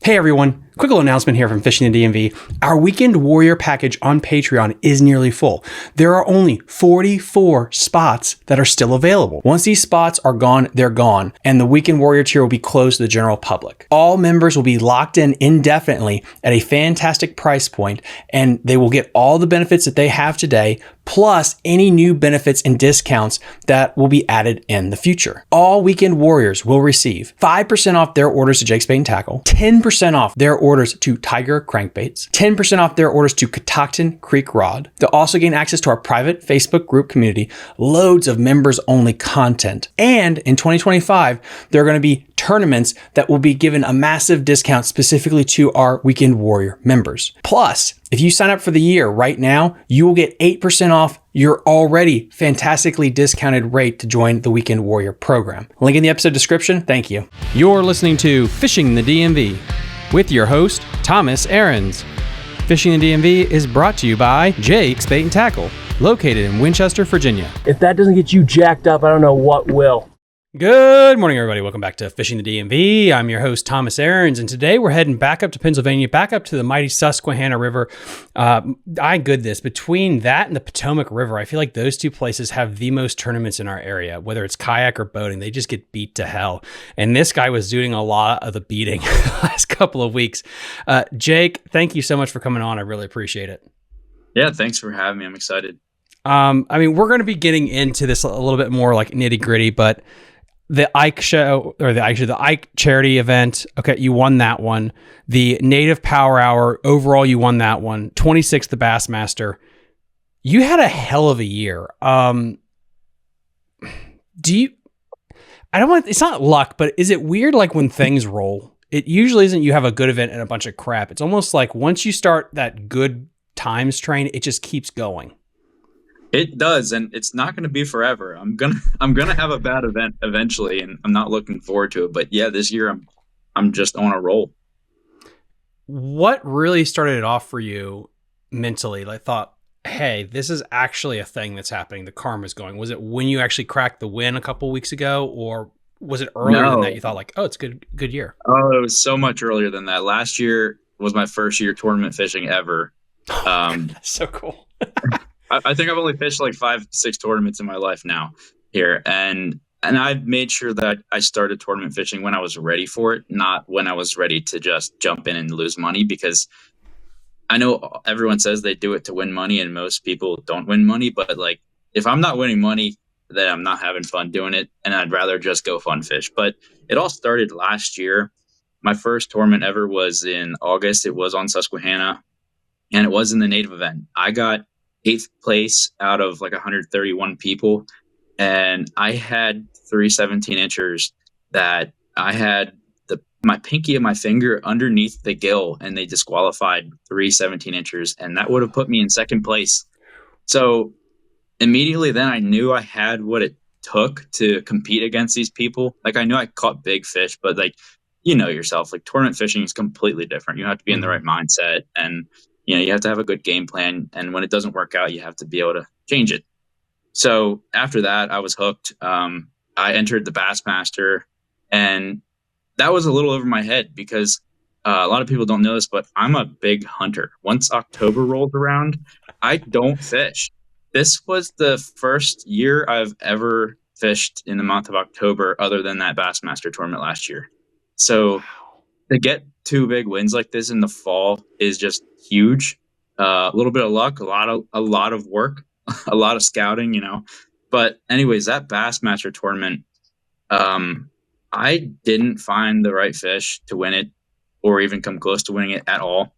Hey everyone, quick little announcement here from Fishing the DMV. Our Weekend Warrior package on Patreon is nearly full. There are only 44 spots that are still available. Once these spots are gone, they're gone, and the Weekend Warrior tier will be closed to the general public. All members will be locked in indefinitely at a fantastic price point, and they will get all the benefits that they have today, plus any new benefits and discounts that will be added in the future. All Weekend Warriors will receive 5% off their orders to Jake's Bait and Tackle, 10% off their orders to Tiger Crankbaits, 10% off their orders to Catoctin Creek Rod. They'll also gain access to our private Facebook group community, loads of members-only content. And in 2025, there are going to be tournaments that will be given a massive discount specifically to our Weekend Warrior members. Plus, if you sign up for the year right now, you will get 8% off your already fantastically discounted rate to join the Weekend Warrior program. Link in the episode description. Thank you. You're listening to Fishing the DMV with your host, Thomas Ahrens. Fishing the DMV is brought to you by Jake's Bait and Tackle, located in Winchester, Virginia. If that doesn't get you jacked up, I don't know what will. Good morning, everybody. Welcome back to Fishing the DMV. I'm your host, Thomas Ahrens, and today we're heading back up to Pennsylvania, back up to the mighty Susquehanna River. Between that and the Potomac River, I feel like those two places have the most tournaments in our area, whether it's kayak or boating. They just get beat to hell. And this guy was doing a lot of the beating the last couple of weeks. Jake, thank you so much for coming on. I really appreciate it. Yeah, thanks for having me. I'm excited. We're going to be getting into this a little bit more like nitty gritty, but the Ike the Ike charity event. Okay, you won that one. The Native Power Hour, overall, you won that one. 26th, the Bassmaster. You had a hell of a year. It's not luck, but is it weird like when things roll? It usually isn't you have a good event and a bunch of crap. It's almost like once you start that good times train, it just keeps going. It does, and it's not going to be forever. I'm gonna have a bad event eventually, and I'm not looking forward to it. But yeah, this year I'm just on a roll. What really started it off for you mentally? Like, thought, hey, this is actually a thing that's happening. The karma's going. Was it when you actually cracked the win a couple weeks ago, or was it earlier than that? You thought like, oh, it's good year. Oh, it was so much earlier than that. Last year was my first year tournament fishing ever. That's so cool. I think I've only fished like 5-6 tournaments in my life now here. And I've made sure that I started tournament fishing when I was ready for it, not when I was ready to just jump in and lose money, because I know everyone says they do it to win money and most people don't win money. But like, if I'm not winning money, then I'm not having fun doing it. And I'd rather just go fun fish. But it all started last year. My first tournament ever was in August. It was on Susquehanna and it was in the Native event. I got 8th place out of like 131 people. And I had 3 17-inchers that I had my pinky of my finger underneath the gill, and they disqualified 3 17-inchers. And that would have put me in second place. So immediately then I knew I had what it took to compete against these people. Like I knew I caught big fish, but like, you know yourself, like tournament fishing is completely different. You have to be in the right mindset, and you have to have a good game plan. And when it doesn't work out, you have to be able to change it. So after that, I was hooked. I entered the Bassmaster, and that was a little over my head because a lot of people don't know this, but I'm a big hunter. Once October rolled around, I don't fish. This was the first year I've ever fished in the month of October other than that Bassmaster tournament last year. So to get 2 big wins like this in the fall is just huge. A little bit of luck, a lot of work, a lot of scouting, But anyways, that Bassmaster tournament, I didn't find the right fish to win it or even come close to winning it at all.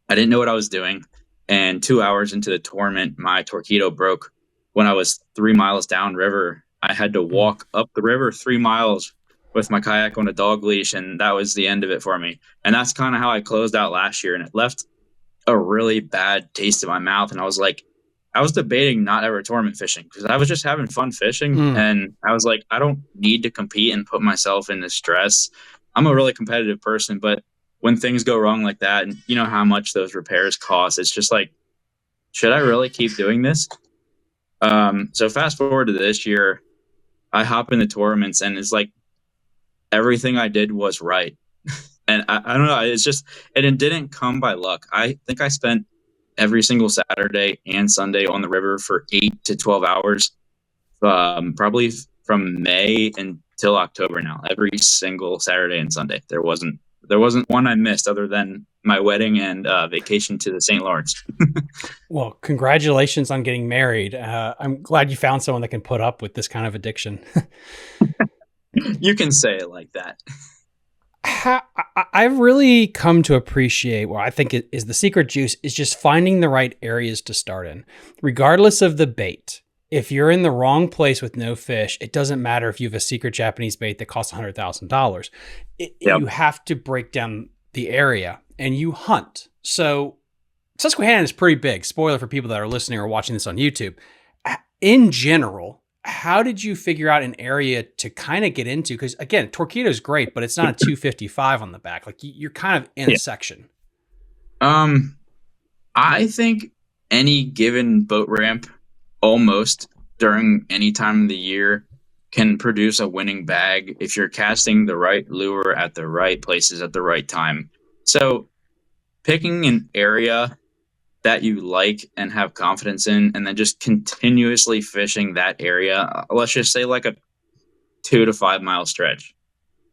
I didn't know what I was doing. And 2 hours into the tournament, my torpedo broke when I was 3 miles downriver. I had to walk up the river 3 miles with my kayak on a dog leash, and that was the end of it for me. And that's kind of how I closed out last year, and it left a really bad taste in my mouth. And I was debating not ever tournament fishing because I was just having fun fishing. And I was like, I don't need to compete and put myself into stress. I'm a really competitive person, but when things go wrong like that, and you know how much those repairs cost, it's just like, should I really keep doing this? So fast forward to this year, I hop in the tournaments, and it's like everything I did was right. And I don't know, it's just, and it didn't come by luck. I think I spent every single Saturday and Sunday on the river for 8 to 12 hours, probably from May until October now. Every single Saturday and Sunday. There wasn't one I missed other than my wedding and vacation to the St. Lawrence. Well, congratulations on getting married. I'm glad you found someone that can put up with this kind of addiction. You can say it like that. I've really come to appreciate what I think is the secret juice is just finding the right areas to start in, regardless of the bait. If you're in the wrong place with no fish, it doesn't matter if you have a secret Japanese bait that costs $100,000. Yep. You have to break down the area and you hunt. So Susquehanna is pretty big. Spoiler for people that are listening or watching this on YouTube. In general, how did you figure out an area to kind of get into? Because again, Torquedo is great, but it's not a 255 on the back. Like you're kind of in a section. I think any given boat ramp, almost during any time of the year, can produce a winning bag if you're casting the right lure at the right places at the right time. So picking an area that you like and have confidence in, and then just continuously fishing that area, let's just say like a 2 to 5 mile stretch.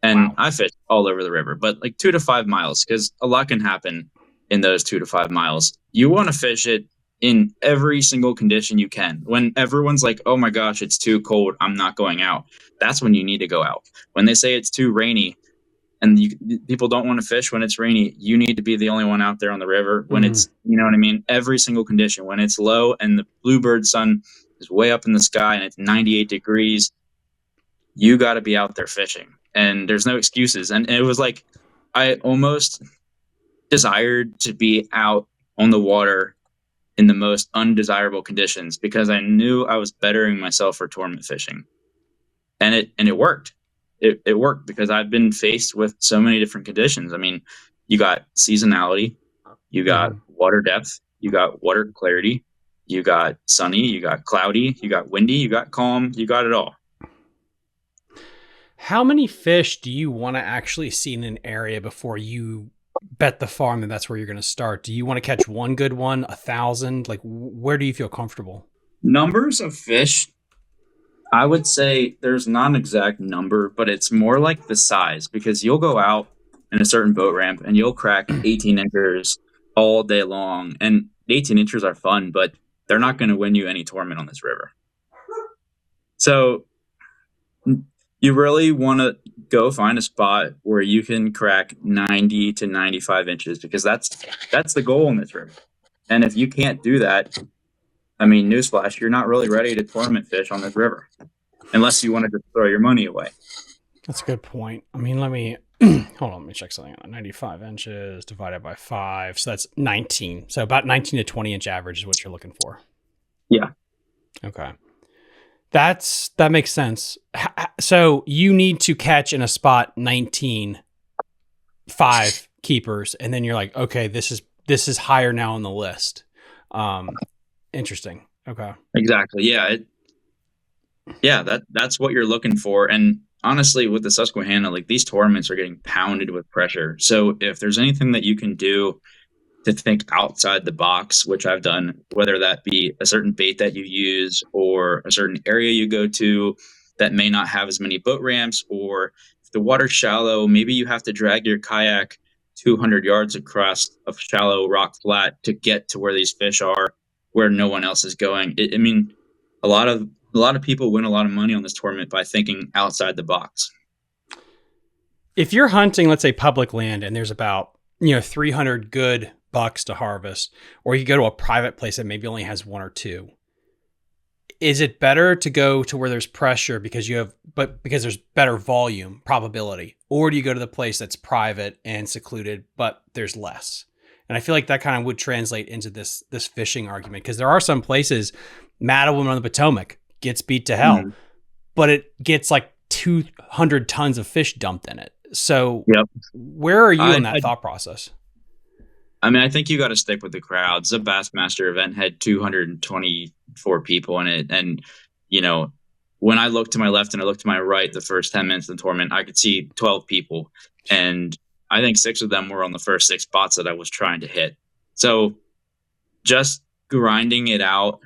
And Wow. I fish all over the river, but like 2 to 5 miles, because a lot can happen in those 2 to 5 miles. You want to fish it in every single condition you can. When everyone's like, oh my gosh, it's too cold, I'm not going out, that's when you need to go out. When they say it's too rainy and people don't want to fish when it's rainy, you need to be the only one out there on the river when it's, you know what I mean? Every single condition, when it's low and the bluebird sun is way up in the sky and it's 98 degrees, you got to be out there fishing, and there's no excuses. And it was like, I almost desired to be out on the water in the most undesirable conditions because I knew I was bettering myself for tournament fishing. And it worked. It worked because I've been faced with so many different conditions. I mean, you got seasonality, you got water depth, you got water clarity, you got sunny, you got cloudy, you got windy, you got calm, you got it all. How many fish do you want to actually see in an area before you bet the farm that that's where you're going to start? Do you want to catch one good one, 1,000? Like, where do you feel comfortable? Numbers of fish, I would say there's not an exact number, but it's more like the size, because you'll go out in a certain boat ramp and you'll crack 18 inchers all day long. And 18 inchers are fun, but they're not going to win you any tournament on this river. So you really want to go find a spot where you can crack 90 to 95 inches, because that's the goal in this river. And if you can't do that, I mean, newsflash, you're not really ready to tournament fish on this river, unless you want to just throw your money away. That's a good point. I mean, let me hold on. Let me check something out. 95 inches divided by 5. So that's 19. So about 19 to 20 inch average is what you're looking for. Yeah. Okay. That makes sense. So you need to catch in a spot 19, 5 keepers, and then you're like, okay, this is higher now on the list. Interesting. Okay. Exactly. Yeah. That's what you're looking for. And honestly, with the Susquehanna, like, these tournaments are getting pounded with pressure. So if there's anything that you can do to think outside the box, which I've done, whether that be a certain bait that you use or a certain area you go to that may not have as many boat ramps, or if the water's shallow, maybe you have to drag your kayak 200 yards across a shallow rock flat to get to where these fish are, where no one else is going. I mean, a lot of people win a lot of money on this tournament by thinking outside the box. If you're hunting, let's say, public land, and there's about 300 good bucks to harvest, or you go to a private place that maybe only has 1 or 2, is it better to go to where there's pressure because there's better volume probability, or do you go to the place that's private and secluded but there's less? And I feel like that kind of would translate into this fishing argument, because there are some places, Mattawoman on the Potomac gets beat to hell, but it gets like 200 tons of fish dumped in it. So where are you in that thought process? I mean, I think you got to stick with the crowds. The Bassmaster event had 224 people in it. And, when I looked to my left and I looked to my right, the first 10 minutes of the tournament, I could see 12 people. And I think 6 of them were on the first 6 spots that I was trying to hit. So just grinding it out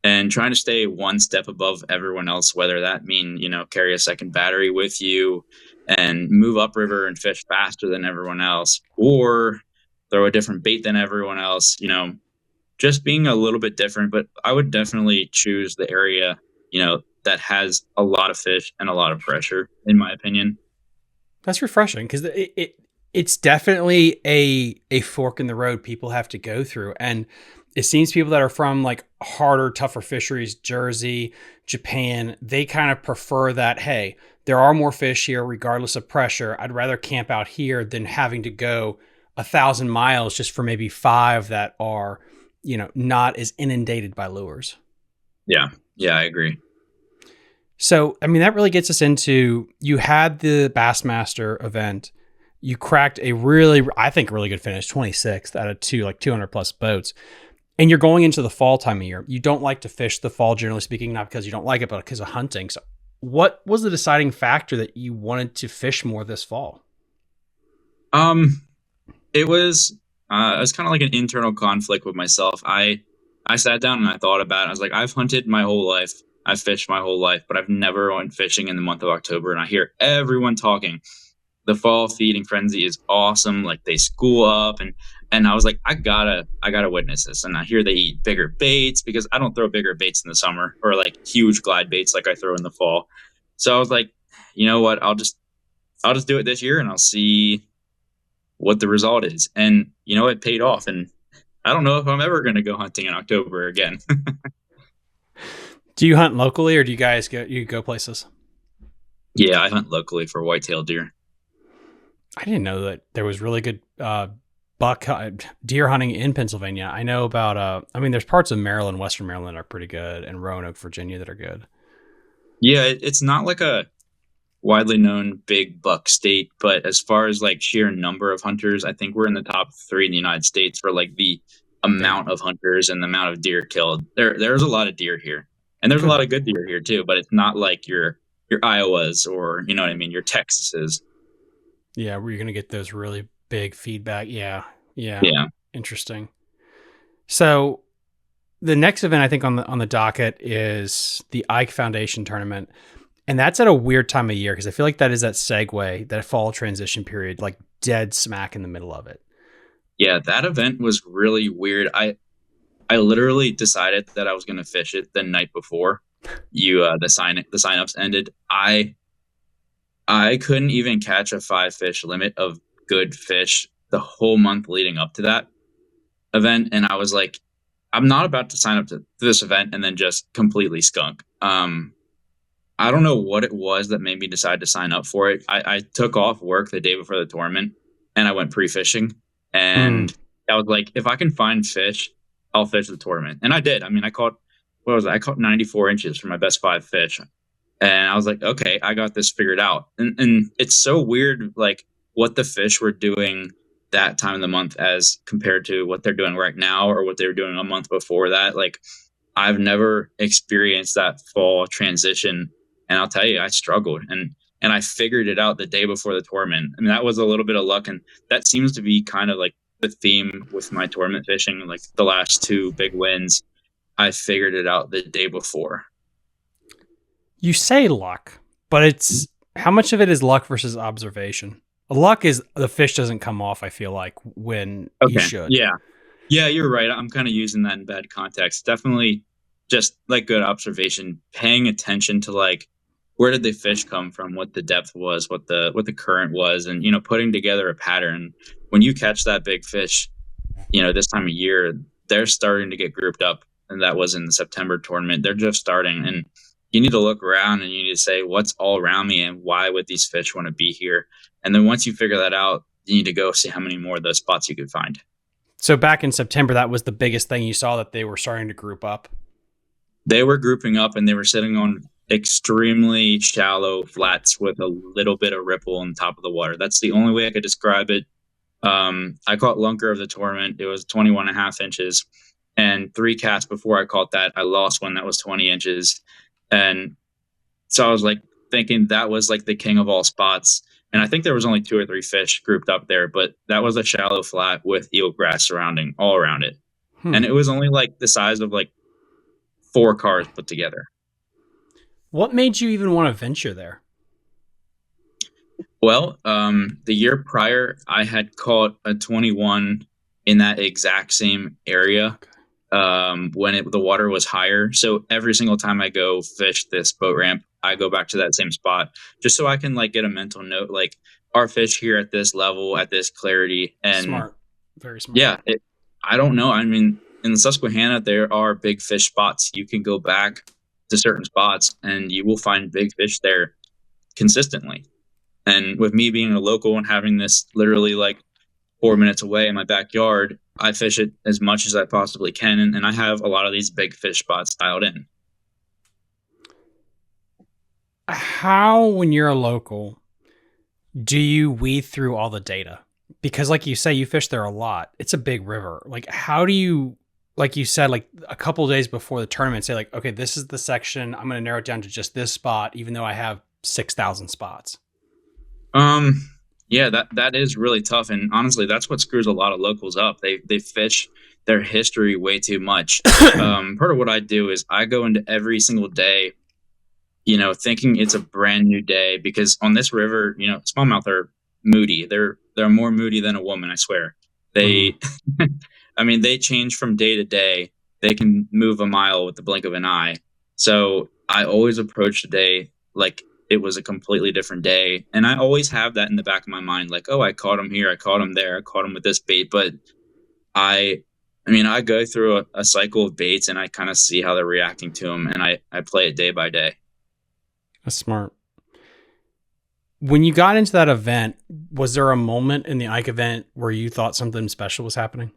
and trying to stay one step above everyone else, whether that mean, carry a second battery with you and move upriver and fish faster than everyone else, or throw a different bait than everyone else, just being a little bit different. But I would definitely choose the area, that has a lot of fish and a lot of pressure, in my opinion. That's refreshing because it's definitely a fork in the road people have to go through. And it seems people that are from like harder, tougher fisheries, Jersey, Japan, they kind of prefer that, hey, there are more fish here regardless of pressure. I'd rather camp out here than having to go 1,000 miles just for maybe 5 that are, not as inundated by lures. Yeah. Yeah, I agree. So, I mean, that really gets us into, you had the Bassmaster event. You cracked a really, I think, really good finish, 26th out of 200 plus boats. And you're going into the fall time of year. You don't like to fish the fall, generally speaking, not because you don't like it, but because of hunting. So what was the deciding factor that you wanted to fish more this fall? It was kind of like an internal conflict with myself. I sat down and I thought about it. I was like, I've hunted my whole life. I've fished my whole life, but I've never went fishing in the month of October. And I hear everyone talking. The fall feeding frenzy is awesome. Like they school up, and I was like, I gotta witness this. And I hear they eat bigger baits, because I don't throw bigger baits in the summer, or like huge glide baits like I throw in the fall. So I was like, you know what? I'll just do it this year, and I'll see what the result is. And it paid off. And I don't know if I'm ever going to go hunting in October again. Do you hunt locally, or do you guys go places? Yeah, I hunt locally for whitetail deer. I didn't know that there was really good deer hunting in Pennsylvania. I know about, there's parts of Maryland, Western Maryland are pretty good, and Roanoke, Virginia that are good. Yeah, it's not like a widely known big buck state, but as far as like sheer number of hunters, I think we're in the top 3 in the United States for like the amount of hunters and the amount of deer killed. There's a lot of deer here, and there's a lot of good deer here too, but it's not like your Iowas, or you know what I mean, your Texases. Yeah, where you're going to get those really big feedback. Yeah. Interesting. So the next event I think on the docket is the Ike Foundation tournament. And that's at a weird time of year, because I feel like that is that segue, that fall transition period, like dead smack in the middle of it. Yeah, that event was really weird. I literally decided that I was going to fish it the night before the signups ended. I couldn't even catch a 5 fish limit of good fish the whole month leading up to that event. And I was like, I'm not about to sign up to this event and then just completely skunk. I don't know what it was that made me decide to sign up for it. I took off work the day before the tournament and I went pre-fishing. And I was like, if I can find fish, I'll fish the tournament. And I did. I mean, I caught 94 inches for my best 5 fish. And I was like, okay, I got this figured out. And it's so weird, like what the fish were doing that time of the month as compared to what they're doing right now, or what they were doing a month before that. Like I've never experienced that fall transition. And I'll tell you, I struggled, and I figured it out the day before the tournament. I mean, that was a little bit of luck. And that seems to be kind of like the theme with my tournament fishing. Like the last 2 big wins, I figured it out the day before. You say luck, but it's how much of it is luck versus observation? Luck is the fish doesn't come off, I feel like, when you should. Yeah, you're right. I'm kind of using that in bad context. Definitely just like good observation, paying attention to like, where did the fish come from, what the depth was, what the current was, and putting together a pattern. When you catch that big fish, this time of year, they're starting to get grouped up, and that was in the September tournament. They're just starting, and you need to look around and you need to say, what's all around me and why would these fish want to be here? And then once you figure that out, you need to go see how many more of those spots you could find. So back in September, that was the biggest thing you saw, that they were starting to group up. They were grouping up, and they were sitting on extremely shallow flats with a little bit of ripple on top of the water. That's the only way I could describe it. I caught lunker of the tournament. It was 21 and a half inches. And 3 casts before I caught that, I lost one that was 20 inches. And so I was like thinking that was like the king of all spots. And I think there was only 2 or 3 fish grouped up there, but that was a shallow flat with eelgrass surrounding all around it. And it was only like the size of like 4 cars put together. What made you even want to venture there? Well, the year prior, I had caught a 21 in that exact same area when the water was higher. So every single time I go fish this boat ramp, I go back to that same spot just so I can like get a mental note, like our fish here at this level, at this clarity. And Smart. Very smart. yeah, I don't know. I mean, in the Susquehanna, there are big fish spots. You can go back to certain spots and you will find big fish there consistently. And with me being a local and having this literally like 4 minutes away in my backyard, I fish it as much as I possibly can. And I have a lot of these big fish spots dialed in. How, when you're a local, do you weed through all the data? Because like you say, you fish there a lot. It's a big river. Like, how do you, like you said, like a couple of days before the tournament, say like, okay, this is the section. I'm going to narrow it down to just this spot, even though I have 6,000 spots. Yeah, that is really tough. And honestly, that's what screws a lot of locals up. They fish their history way too much. Part of what I do is I go into every single day, you know, thinking it's a brand new day, because on this river, you know, smallmouth are moody. They're more moody than a woman, I swear. They, I mean, they change from day to day. They can move a mile with the blink of an eye. So I always approach the day like it was a completely different day. And I always have that in the back of my mind, like, oh, I caught him here, I caught him there, I caught him with this bait. But I mean, I go through a cycle of baits and I kind of see how they're reacting to them, and I play it day by day. That's smart. When you got into that event, was there a moment in the Ike event where you thought something special was happening?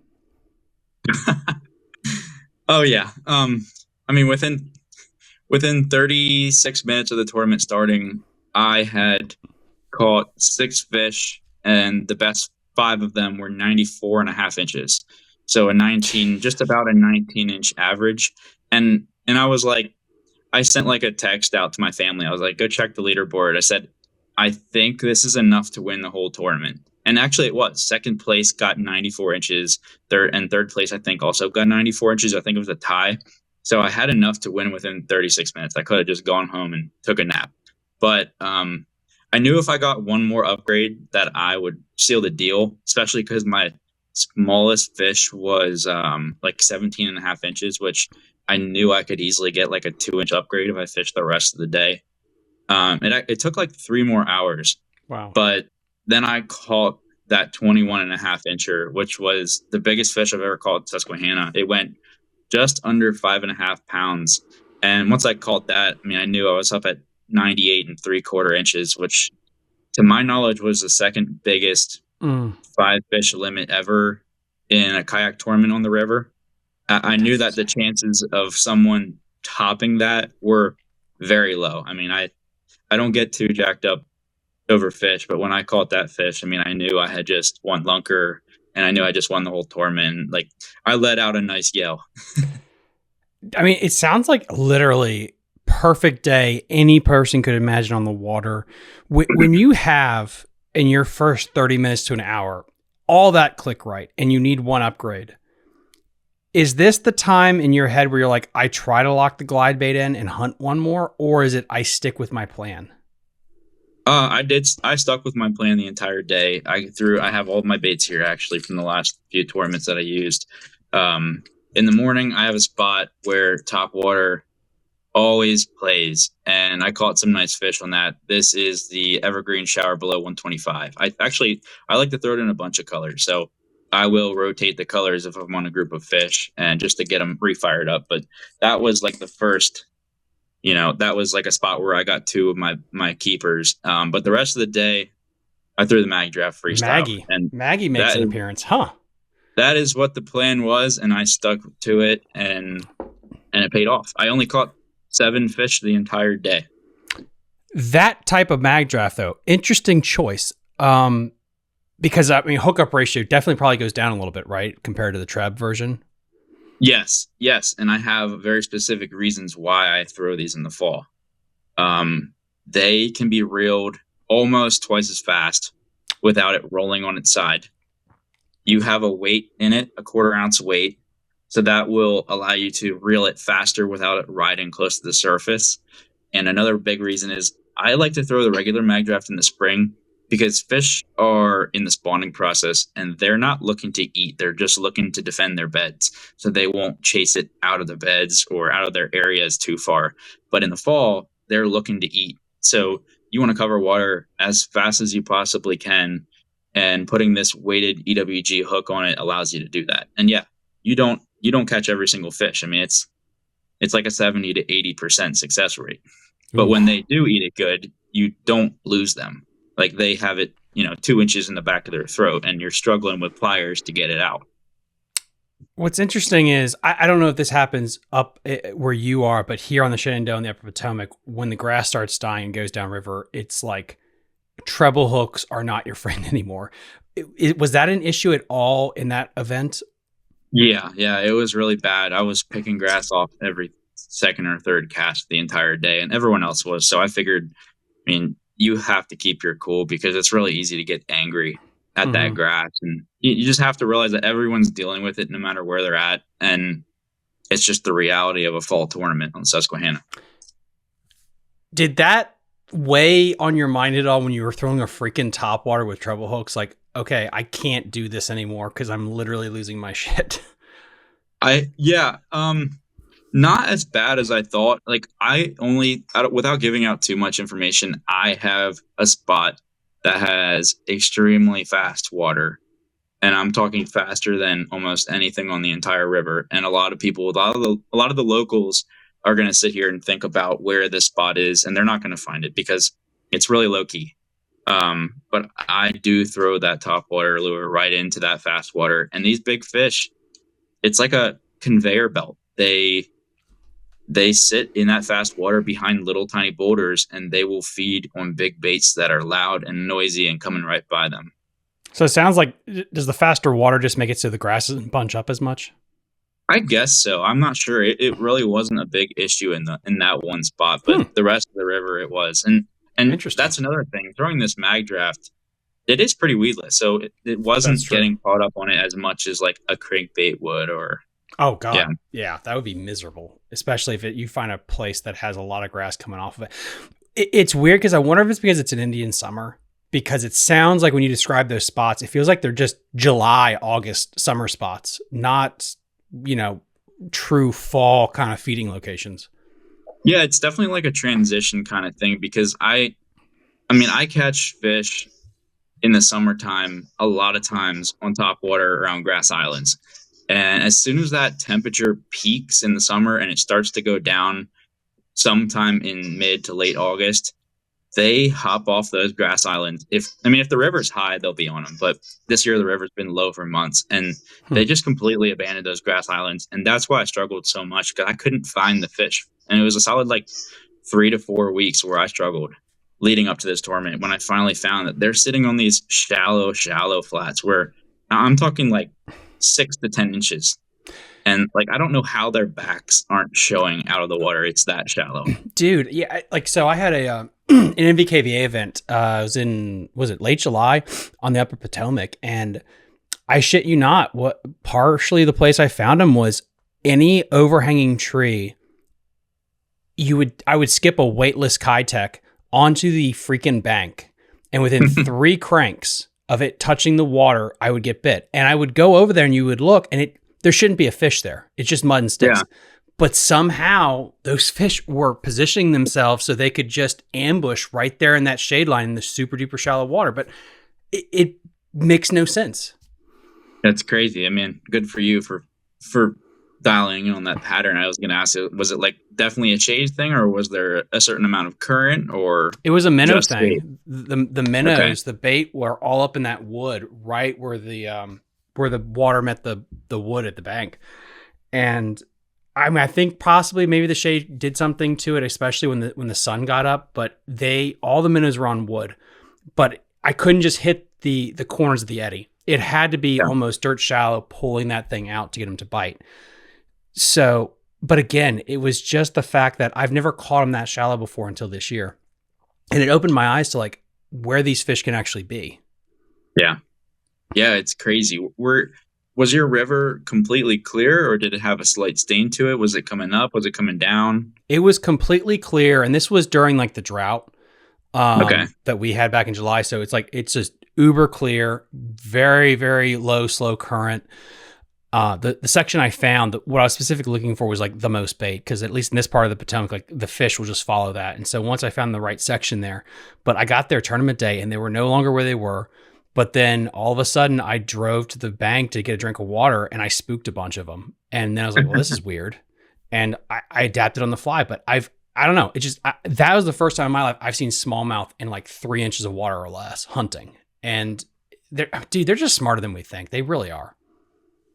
Oh yeah. I mean, within 36 minutes of the tournament starting, I had caught 6 fish, and the best 5 of them were 94.5 inches. So just about a 19-inch average. And I was like, I sent like a text out to my family. I was like, go check the leaderboard. I said, I think this is enough to win the whole tournament. And actually it was. Second place got 94 inches. Third place, I think, also got 94 inches. I think it was a tie. So I had enough to win within 36 minutes. I could have just gone home and took a nap. But I knew if I got one more upgrade that I would seal the deal, especially because my smallest fish was like 17.5 inches, which I knew I could easily get like a 2-inch upgrade if I fished the rest of the day. It took like 3 more hours. Wow. But then I caught that 21.5 incher, which was the biggest fish I've ever caught in Susquehanna. It went just under 5.5 pounds. And once I caught that, I mean, I knew I was up at 98.75 inches, which to my knowledge was the second biggest 5 fish limit ever in a kayak tournament on the river. I knew that the chances of someone topping that were very low. I mean, I don't get too jacked up over fish, but when I caught that fish, I mean, I knew I had just won lunker, and I knew I just won the whole tournament. Like, I let out a nice yell. I mean, it sounds like literally perfect day any person could imagine on the water. When you have in your first 30 minutes to an hour, all that click right, and you need one upgrade, is this the time in your head where you're like, I try to lock the glide bait in and hunt one more, or is it I stick with my plan? I stuck with my plan the entire day. I have all of my baits here actually from the last few tournaments that I used. In the morning, I have a spot where top water always plays, and I caught some nice fish on that. This is the Evergreen Shower Below 125. I like to throw it in a bunch of colors, so I will rotate the colors if I'm on a group of fish, and just to get them refired up. But that was like the first, that was like a spot where I got 2 of my keepers. But the rest of the day, I threw the mag draft freestyle. Maggie makes an appearance, huh? That is what the plan was, and I stuck to it, and it paid off. I only caught 7 fish the entire day. That type of mag draft, though, interesting choice. Because I mean, hookup ratio definitely probably goes down a little bit, right, compared to the treb version. Yes, and I have very specific reasons why I throw these in the fall. They can be reeled almost twice as fast without it rolling on its side. You have a weight in it, a 1/4 ounce weight, so that will allow you to reel it faster without it riding close to the surface. And another big reason is I like to throw the regular mag draft in the spring because fish are in the spawning process and they're not looking to eat. They're just looking to defend their beds. So they won't chase it out of the beds or out of their areas too far. But in the fall, they're looking to eat. So you want to cover water as fast as you possibly can. And putting this weighted EWG hook on it allows you to do that. And yeah, you don't catch every single fish. I mean, it's like a 70 to 80% success rate. But when they do eat it good, you don't lose them. Like they have it, 2 inches in the back of their throat and you're struggling with pliers to get it out. What's interesting is, I don't know if this happens up where you are, but here on the Shenandoah and the Upper Potomac, when the grass starts dying and goes downriver, it's like treble hooks are not your friend anymore. Was that an issue at all in that event? Yeah, it was really bad. I was picking grass off every second or third cast the entire day, and everyone else was. So I figured, you have to keep your cool because it's really easy to get angry at that grass. And you just have to realize that everyone's dealing with it no matter where they're at. And it's just the reality of a fall tournament on Susquehanna. Did that weigh on your mind at all when you were throwing a freaking topwater with treble hooks? Like, okay, I can't do this anymore because I'm literally losing my shit. Not as bad as I thought. Like without giving out too much information, I have a spot that has extremely fast water. And I'm talking faster than almost anything on the entire river. And a lot of people, a lot of the locals are going to sit here and think about where this spot is, and they're not going to find it because it's really low key. But I do throw that topwater lure right into that fast water. And these big fish, it's like a conveyor belt. They sit in that fast water behind little tiny boulders, and they will feed on big baits that are loud and noisy and coming right by them. So it sounds like, does the faster water just make it so the grass doesn't bunch up as much? I guess so. I'm not sure. It really wasn't a big issue in that one spot, but the rest of the river it was. And that's another thing. Throwing this mag draft, it is pretty weedless, so it wasn't getting caught up on it as much as like a crankbait would or. Oh God. Yeah, that would be miserable, especially if you find a place that has a lot of grass coming off of it. It's weird because I wonder if it's because it's an Indian summer, because it sounds like when you describe those spots, it feels like they're just July, August summer spots, not, true fall kind of feeding locations. Yeah, it's definitely like a transition kind of thing because I catch fish in the summertime a lot of times on top water around grass islands. And as soon as that temperature peaks in the summer and it starts to go down sometime in mid to late August, they hop off those grass islands. If the river's high, they'll be on them. But this year the river's been low for months, and they just completely abandoned those grass islands. And that's why I struggled so much, because I couldn't find the fish. And it was a solid 3 to 4 weeks where I struggled leading up to this tournament when I finally found that they're sitting on these shallow flats where I'm talking 6 to 10 inches. And I don't know how their backs aren't showing out of the water. It's that shallow. Dude, yeah. So I had an NVKVA event. It was late July on the Upper Potomac. And I shit you not, partially the place I found them was any overhanging tree. I would skip a weightless Kitech onto the freaking bank. And within 3 cranks of it touching the water, I would get bit. And I would go over there and you would look and there shouldn't be a fish there. It's just mud and sticks. Yeah. But somehow those fish were positioning themselves so they could just ambush right there in that shade line in the super duper shallow water. But it makes no sense. That's crazy. Good for you for dialing in on that pattern. I was going to ask, was it definitely a shade thing, or was there a certain amount of current, or it was a minnow thing? The minnows, the bait were all up in that wood, right where the water met the wood at the bank. And I think possibly maybe the shade did something to it, especially when the sun got up, but all the minnows were on wood, but I couldn't just hit the corners of the eddy. It had to be almost dirt shallow, pulling that thing out to get them to bite. So, but again, it was just the fact that I've never caught them that shallow before until this year. And it opened my eyes to where these fish can actually be. Yeah. Yeah, it's crazy. Was your river completely clear, or did it have a slight stain to it? Was it coming up? Was it coming down? It was completely clear, and this was during like the drought Okay. that we had back in July. So it's just uber clear, very, very low, slow current. The section I found, what I was specifically looking for was like the most bait, because at least in this part of the Potomac, like the fish will just follow that. And so once I found the right section there, but I got there tournament day and they were no longer where they were. But then all of a sudden I drove to the bank to get a drink of water and I spooked a bunch of them. And then I was like, well, this is weird. And I adapted on the fly, but I don't know. That was the first time in my life I've seen smallmouth in like 3 inches of water or less hunting. And they're just smarter than we think. They really are.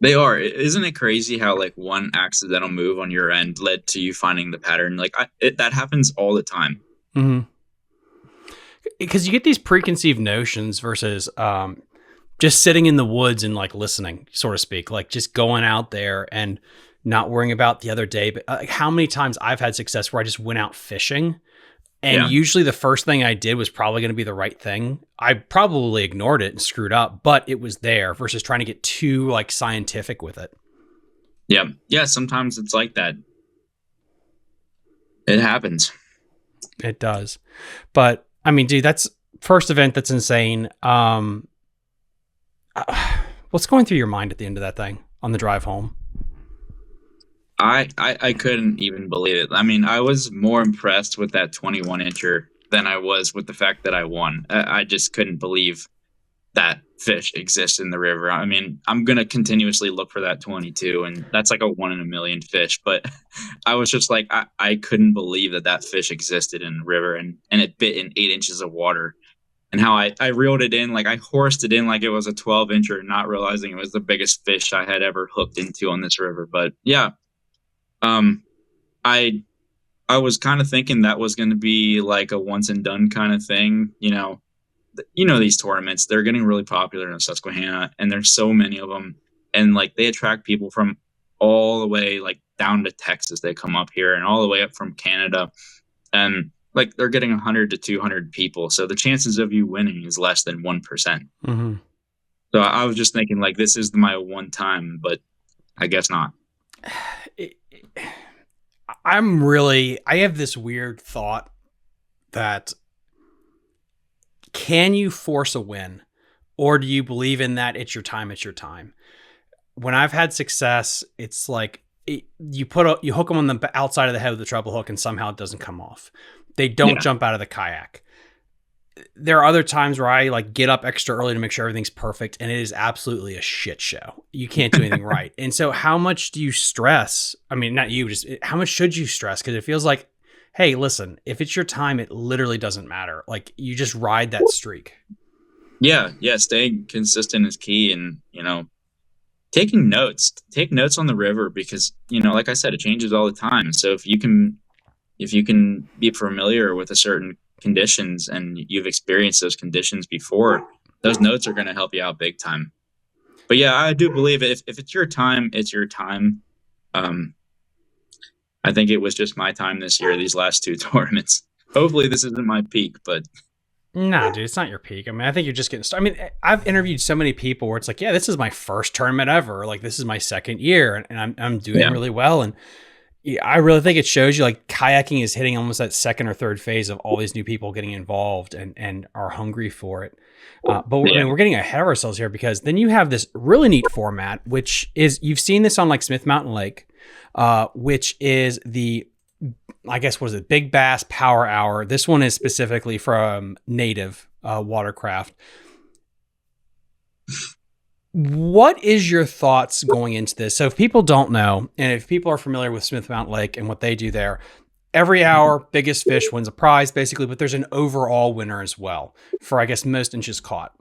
They are. Isn't it crazy how like one accidental move on your end led to you finding the pattern? Like that happens all the time. Mm-hmm. Because you get these preconceived notions versus just sitting in the woods and like listening, so to speak, like just going out there and not worrying about the other day. But like how many times I've had success where I just went out fishing, and usually the first thing I did was probably going to be the right thing. I probably ignored it and screwed up, but it was there versus trying to get too like scientific with it. Yeah. Yeah. Sometimes it's like that. It happens. It does. But I mean, dude, that's first event. That's insane. What's going through your mind at the end of that thing on the drive home? I couldn't even believe it. I mean, I was more impressed with that 21 incher than I was with the fact that I won. I just couldn't believe that fish exists in the river. I mean, I'm going to continuously look for that 22, and that's like a 1 in a million fish. But I was just like, I couldn't believe that fish existed in the river, and it bit in 8 inches of water. And how I reeled it in, like I horsed it in like it was a 12 incher, not realizing it was the biggest fish I had ever hooked into on this river. But yeah, I was kind of thinking that was going to be like a once and done kind of thing. You know, these tournaments, they're getting really popular in Susquehanna, and there's so many of them, and like they attract people from all the way like down to Texas. They come up here, and all the way up from Canada, and like they're getting 100 to 200 people. So the chances of you winning is less than 1%. Mm-hmm. So I was just thinking like, this is my one time, but I guess not. I have this weird thought that can you force a win, or do you believe in that it's your time, it's your time? When I've had success, it's like you hook them on the outside of the head with the treble hook and somehow it doesn't come off. They don't jump out of the kayak. There are other times where I like get up extra early to make sure everything's perfect, and it is absolutely a shit show. You can't do anything right. And so how much do you stress? I mean, not you, just how much should you stress? Because it feels like, hey, listen, if it's your time, it literally doesn't matter. Like you just ride that streak. Yeah. Staying consistent is key. And, take notes on the river, because, like I said, it changes all the time. So if you can be familiar with a certain conditions and you've experienced those conditions before, those notes are going to help you out big time. But yeah, I do believe if it's your time, it's your time. I think it was just my time this year, these last 2 tournaments. Hopefully this isn't my peak, but nah, dude, it's not your peak. I mean, I think you're just getting started. I mean, I've interviewed so many people where it's like, yeah, this is my first tournament ever. Like this is my second year, and I'm doing really well. And yeah, I really think it shows you like kayaking is hitting almost that second or third phase of all these new people getting involved and are hungry for it. But we're getting ahead of ourselves here, because then you have this really neat format, which is, you've seen this on like Smith Mountain Lake, which is the, I guess, what is it? Big Bass Power Hour. This one is specifically from Native Watercraft. What is your thoughts going into this? So if people don't know, and if people are familiar with Smith Mountain Lake and what they do there, every hour, biggest fish wins a prize, basically, but there's an overall winner as well for, I guess, most inches caught.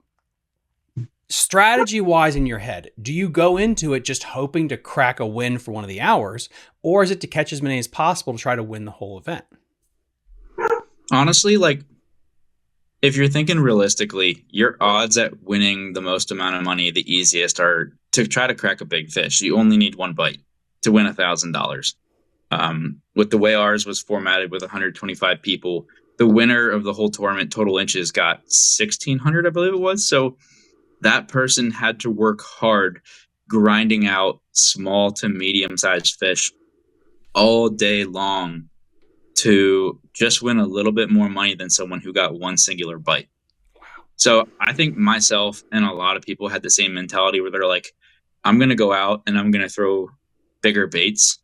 Strategy-wise in your head, do you go into it just hoping to crack a win for one of the hours, or is it to catch as many as possible to try to win the whole event? Honestly, like, if you're thinking realistically, your odds at winning the most amount of money, the easiest, are to try to crack a big fish. You only need one bite to win $1,000. With the way ours was formatted with 125 people, the winner of the whole tournament, total inches, got 1,600, I believe it was. So that person had to work hard grinding out small to medium sized fish all day long to just win a little bit more money than someone who got one singular bite. So I think myself and a lot of people had the same mentality where they're like, I'm going to go out and I'm going to throw bigger baits,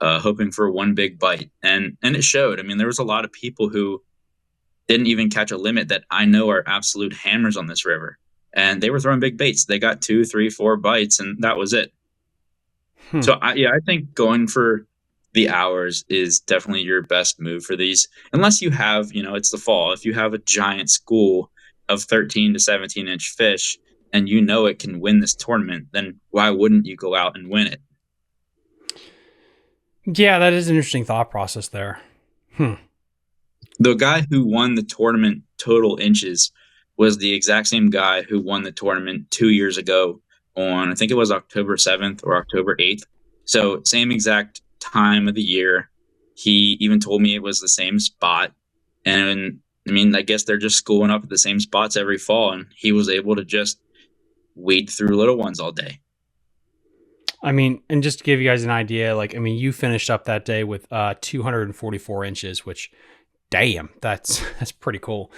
hoping for one big bite. And it showed. I mean, there was a lot of people who didn't even catch a limit that I know are absolute hammers on this river. And they were throwing big baits. They got 2, 3, 4 bites, and that was it. So I think going for the hours is definitely your best move for these. Unless you have, it's the fall. If you have a giant school of 13 to 17 inch fish and it can win this tournament, then why wouldn't you go out and win it? Yeah, that is an interesting thought process there. The guy who won the tournament total inches was the exact same guy who won the tournament 2 years ago on, I think it was October 7th or October 8th. So same exact time of the year. He even told me it was the same spot. And I mean, I guess they're just schooling up at the same spots every fall. And he was able to just wade through little ones all day. I mean, and just to give you guys an idea, you finished up that day with 244 inches, which, damn, that's pretty cool.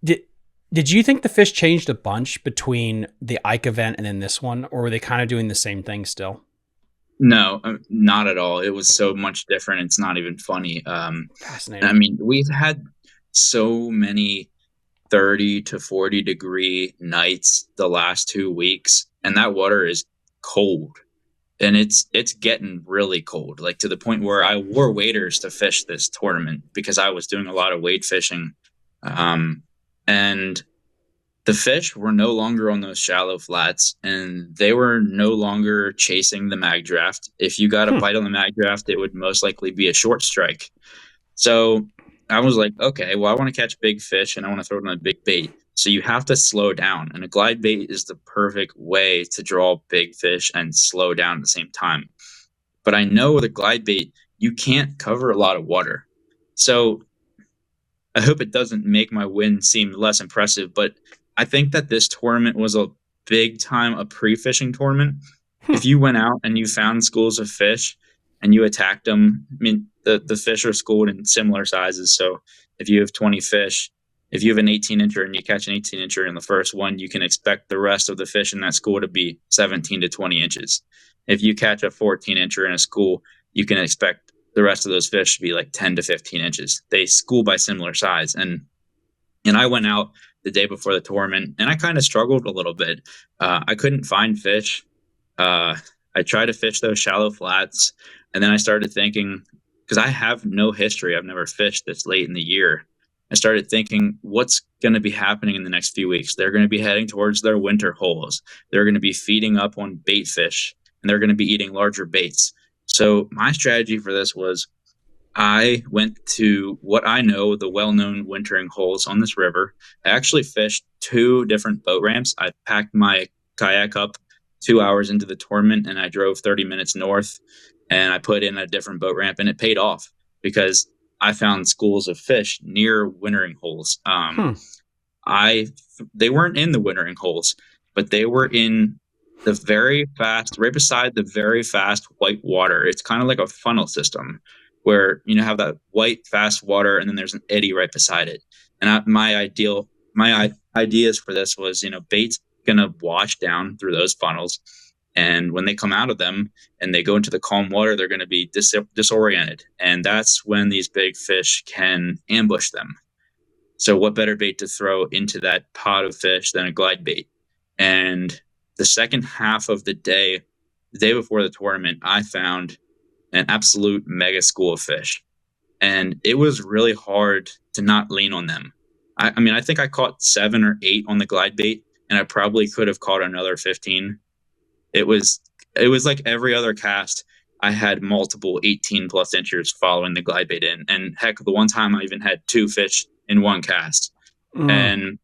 Did you think the fish changed a bunch between the Ike event and then this one, or were they kind of doing the same thing still? No, not at all. It was so much different. It's not even funny. Fascinating. I mean, we've had so many 30 to 40 degree nights the last 2 weeks, and that water is cold. And it's getting really cold, like to the point where I wore waders to fish this tournament because I was doing a lot of wade fishing. And the fish were no longer on those shallow flats, and they were no longer chasing the mag draft. If you got a bite on the mag draft, it would most likely be a short strike. So I was like, okay, well, I want to catch big fish and I want to throw it on a big bait. So you have to slow down. And a glide bait is the perfect way to draw big fish and slow down at the same time. But I know with a glide bait, you can't cover a lot of water. So I hope it doesn't make my win seem less impressive, but I think that this tournament was a big time a pre-fishing tournament. If you went out and you found schools of fish and you attacked them, I mean, the fish are schooled in similar sizes. So if you have 20 fish, if you have an 18-incher and you catch an 18-incher in the first one, you can expect the rest of the fish in that school to be 17 to 20 inches. If you catch a 14-incher in a school, you can expect the rest of those fish to be like 10 to 15 inches. They school by similar size. And I went out the day before the tournament and I kind of struggled a little bit. I couldn't find fish. I tried to fish those shallow flats. And then I started thinking, because I have no history, I've never fished this late in the year. I started thinking, what's going to be happening in the next few weeks? They're going to be heading towards their winter holes. They're going to be feeding up on bait fish, and they're going to be eating larger baits. So my strategy for this was I went to what I know, the well-known wintering holes on this river. I actually fished 2 different boat ramps. I packed my kayak up 2 hours into the tournament, and I drove 30 minutes north, and I put in a different boat ramp, and it paid off because I found schools of fish near wintering holes. They weren't in the wintering holes, but they were in the very fast, right beside the very fast white water. It's kind of like a funnel system where have that white fast water, and then there's an eddy right beside it. And my ideas for this was, bait's gonna wash down through those funnels, and when they come out of them and they go into the calm water, they're going to be disoriented, and that's when these big fish can ambush them. So what better bait to throw into that pod of fish than a glide bait? And the second half of the day before the tournament, I found an absolute mega school of fish, and it was really hard to not lean on them. I think I caught 7 or 8 on the glide bait, and I probably could have caught another 15. It was like every other cast, I had multiple 18 plus inchers following the glide bait in. And heck, the one time I even had 2 fish in one cast. And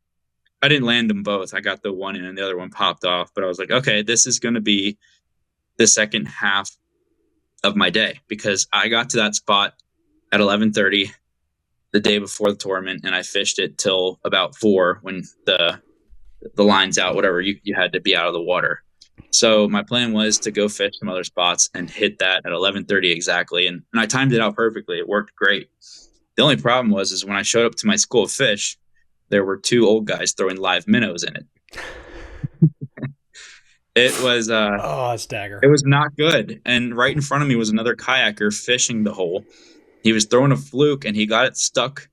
I didn't land them both. I got the one in and the other one popped off. But I was like, okay, this is going to be the second half of my day, because I got to that spot at 11:30. the day before the tournament, and I fished it till about 4 when the line's out, whatever, you had to be out of the water. So my plan was to go fish some other spots and hit that at 11:30 exactly. And I timed it out perfectly. It worked great. The only problem is when I showed up to my school of fish, there were 2 old guys throwing live minnows in it. It was that's dagger. it was not good. And right in front of me was another kayaker fishing the hole. He was throwing a fluke and he got it stuck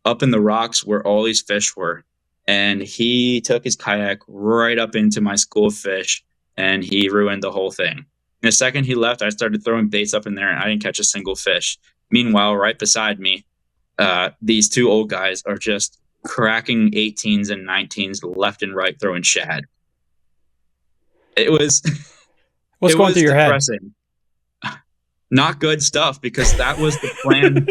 up in the rocks where all these fish were. And he took his kayak right up into my school of fish and he ruined the whole thing. In the second he left, I started throwing baits up in there and I didn't catch a single fish. Meanwhile, right beside me, these 2 old guys are just cracking 18s and 19s left and right throwing shad. It was What's going through your depressing. Not good stuff, because that was the plan.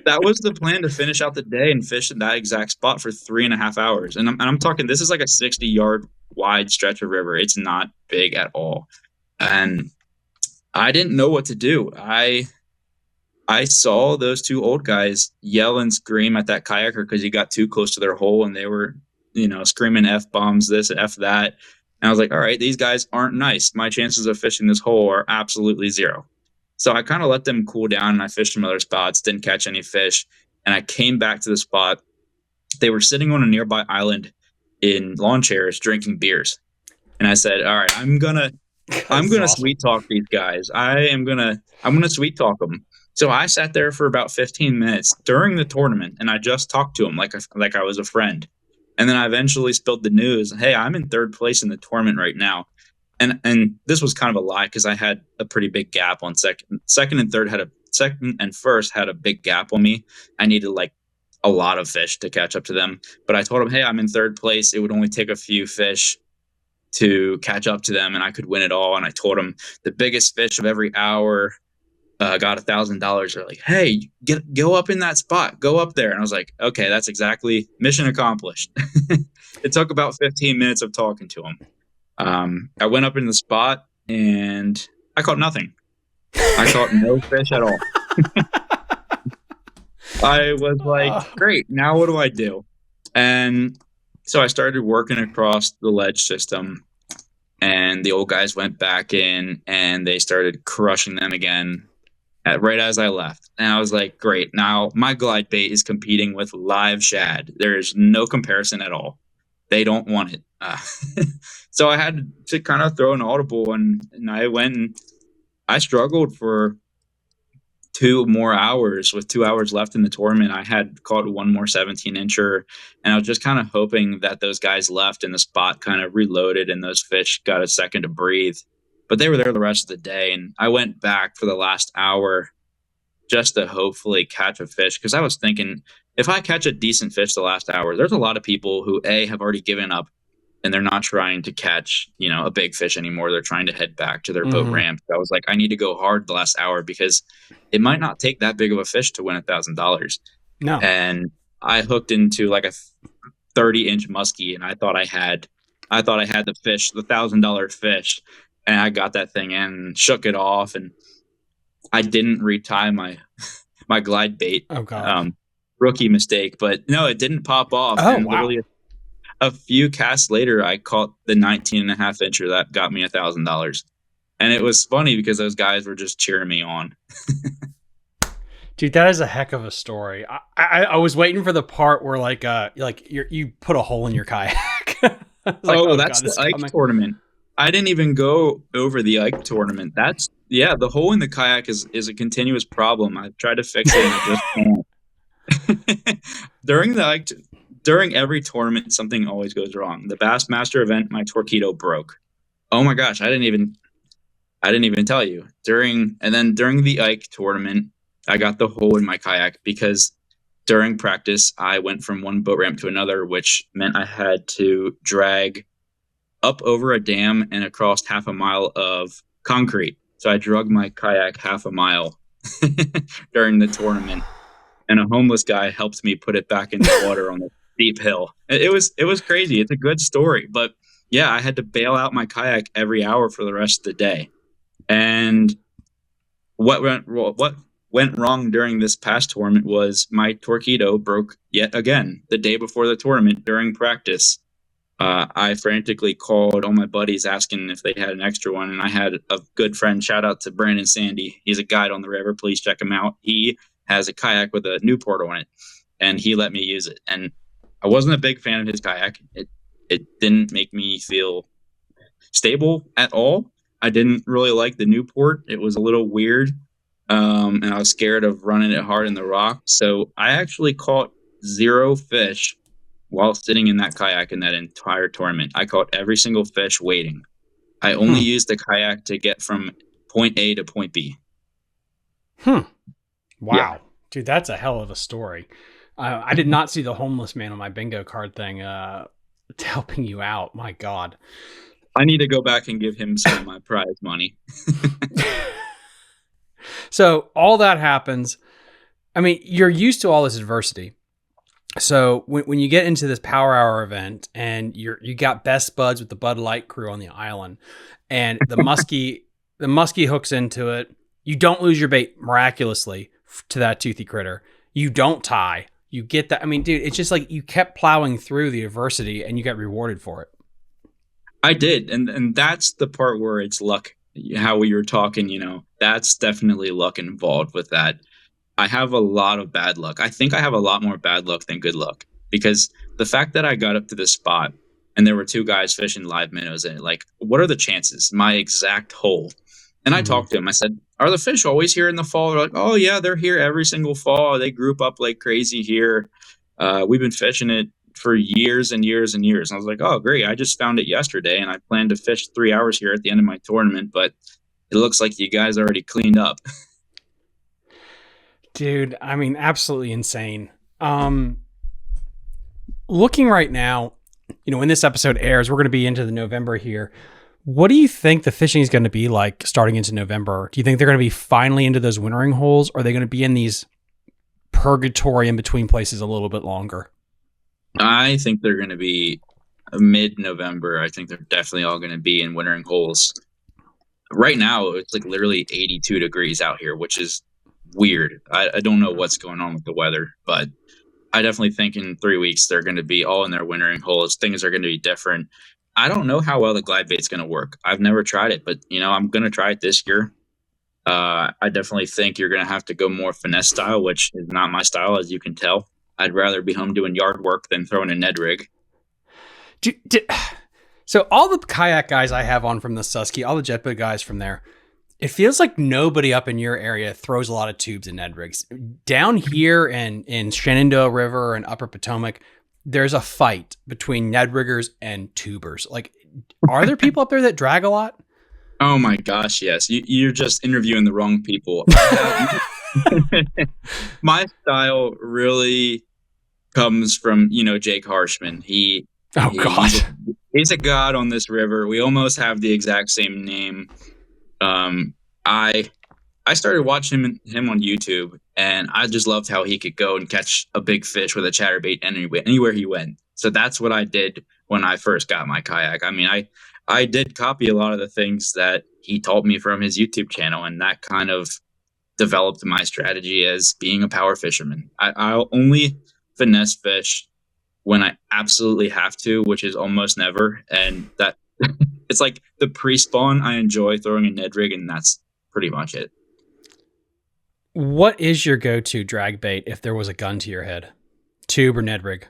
That was the plan, to finish out the day and fish in that exact spot for 3.5 hours. And I'm talking, this is like a 60-yard wide stretch of river. It's not big at all. And I didn't know what to do. I saw those 2 old guys yell and scream at that kayaker because he got too close to their hole, and they were, screaming F-bombs, this, F that. And I was like, all right, these guys aren't nice. My chances of fishing this hole are absolutely 0. So I kind of let them cool down and I fished some other spots, didn't catch any fish. And I came back to the spot. They were sitting on a nearby island in lawn chairs drinking beers. And I said, all right, I'm going to sweet talk these guys. I'm going to sweet talk them. So I sat there for about 15 minutes during the tournament and I just talked to them like I was a friend. And then I eventually spilled the news. Hey, I'm in 3rd place in the tournament right now. And this was kind of a lie because I had a pretty big gap on second and third second and first had a big gap on me. I needed like a lot of fish to catch up to them. But I told them, hey, I'm in 3rd place. It would only take a few fish to catch up to them and I could win it all. And I told them the biggest fish of every hour got $1,000. They're like, hey, go up in that spot. Go up there. And I was like, okay, that's exactly mission accomplished. It took about 15 minutes of talking to them. I went up in the spot and I caught nothing. I caught no fish at all. I was like, great, now what do I do? And so I started working across the ledge system and the old guys went back in and they started crushing them again right as I left. And I was like, great, now my glide bait is competing with live shad. There is no comparison at all. They don't want it. So I had to kind of throw an audible and I went and I struggled for 2 more hours. With 2 hours left in the tournament, I had caught 1 more 17-incher and I was just kind of hoping that those guys left and the spot kind of reloaded and those fish got a second to breathe. But they were there the rest of the day and I went back for the last hour just to hopefully catch a fish, because I was thinking, if I catch a decent fish the last hour, there's a lot of people who have already given up and they're not trying to catch, a big fish anymore. They're trying to head back to their boat ramp. I was like, I need to go hard the last hour because it might not take that big of a fish to win $1,000. No. And I hooked into like a 30-inch muskie and I thought I had the fish, the $1,000 fish. And I got that thing in and shook it off and I didn't retie my glide bait. Oh God. Rookie mistake, but no, it didn't pop off. Oh, and wow. Literally a few casts later, I caught the 19.5-incher that got me $1,000. And it was funny because those guys were just cheering me on. Dude, that is a heck of a story. I was waiting for the part where you put a hole in your kayak. That's the Ike tournament. I didn't even go over the Ike tournament. The hole in the kayak is a continuous problem. I've tried to fix it and I just can't. During every tournament, something always goes wrong. The Bassmaster event, my torpedo broke. Oh my gosh, I didn't even tell you. During the Ike tournament, I got the hole in my kayak because during practice, I went from one boat ramp to another, which meant I had to drag up over a dam and across half a mile of concrete. So I drug my kayak half a mile during the tournament. And a homeless guy helped me put it back in the water on the steep hill. It was crazy. It's a good story, but yeah, I had to bail out my kayak every hour for the rest of the day. And what went wrong during this past tournament was my Torpedo broke yet again the day before the tournament during practice. I frantically called all my buddies asking if they had an extra one, and I had a good friend. Shout out to Brandon Sandy. He's a guide on the river. Please check him out. He has a kayak with a Newport on it, and he let me use it. And I wasn't a big fan of his kayak. It didn't make me feel stable at all. I didn't really like the Newport. It was a little weird, and I was scared of running it hard in the rock. So I actually caught 0 fish while sitting in that kayak in that entire tournament. I caught every single fish waiting. I only used the kayak to get from point A to point B. Wow. Yeah. Dude, that's a hell of a story. I did not see the homeless man on my bingo card thing helping you out. My God. I need to go back and give him some of my prize money. So all that happens. I mean, you're used to all this adversity. So when you get into this Power Hour event and you got best buds with the Bud Light crew on the island, and the muskie hooks into it, you don't lose your bait miraculously to that toothy critter. You don't tie. You get that. I mean, dude, it's just like you kept plowing through the adversity and you got rewarded for it. I did, and that's the part where it's luck. How we were talking, that's definitely luck involved with that. I have a lot of bad luck. I think I have a lot more bad luck than good luck, because the fact that I got up to this spot and there were 2 guys fishing live minnows in it, like, what are the chances? My exact hole. And I talked to him. I said, are the fish always here in the fall? They're like, oh yeah, they're here every single fall. They group up like crazy here. We've been fishing it for years and years and years. And I was like, oh great, I just found it yesterday and I plan to fish 3 hours here at the end of my tournament, but it looks like you guys already cleaned up. Dude, I mean, absolutely insane. Looking right now, when this episode airs, we're going to be into the November here. What do you think the fishing is going to be like starting into November? Do you think they're going to be finally into those wintering holes, or are they going to be in these purgatory in between places a little bit longer? I think they're going to be mid-November. I think they're definitely all going to be in wintering holes. Right now, it's like literally 82 degrees out here, which is weird. I don't know what's going on with the weather, but I definitely think in 3 weeks they're going to be all in their wintering holes. Things are going to be different. I don't know how well the glide bait's going to work. I've never tried it, but I'm going to try it this year. I definitely think you're going to have to go more finesse style, which is not my style, as you can tell. I'd rather be home doing yard work than throwing a Ned rig. So all the kayak guys I have on from the Susky, all the jetboat guys from there, it feels like nobody up in your area throws a lot of tubes and Ned rigs. Down here in Shenandoah River and Upper Potomac, there's a fight between Ned riggers and tubers. Like, are there people up there that drag a lot? Oh my gosh, yes. You're just interviewing the wrong people. My style really comes from, Jake Housman. He's a god on this river. We almost have the exact same name. I started watching him on YouTube, and I just loved how he could go and catch a big fish with a chatterbait anywhere he went. So that's what I did when I first got my kayak. I mean, I did copy a lot of the things that he taught me from his YouTube channel, and that kind of developed my strategy as being a power fisherman. I'll only finesse fish when I absolutely have to, which is almost never. And that it's like the pre-spawn, I enjoy throwing a Ned rig, and that's pretty much it. What is your go-to drag bait if there was a gun to your head? Tube or Ned rig?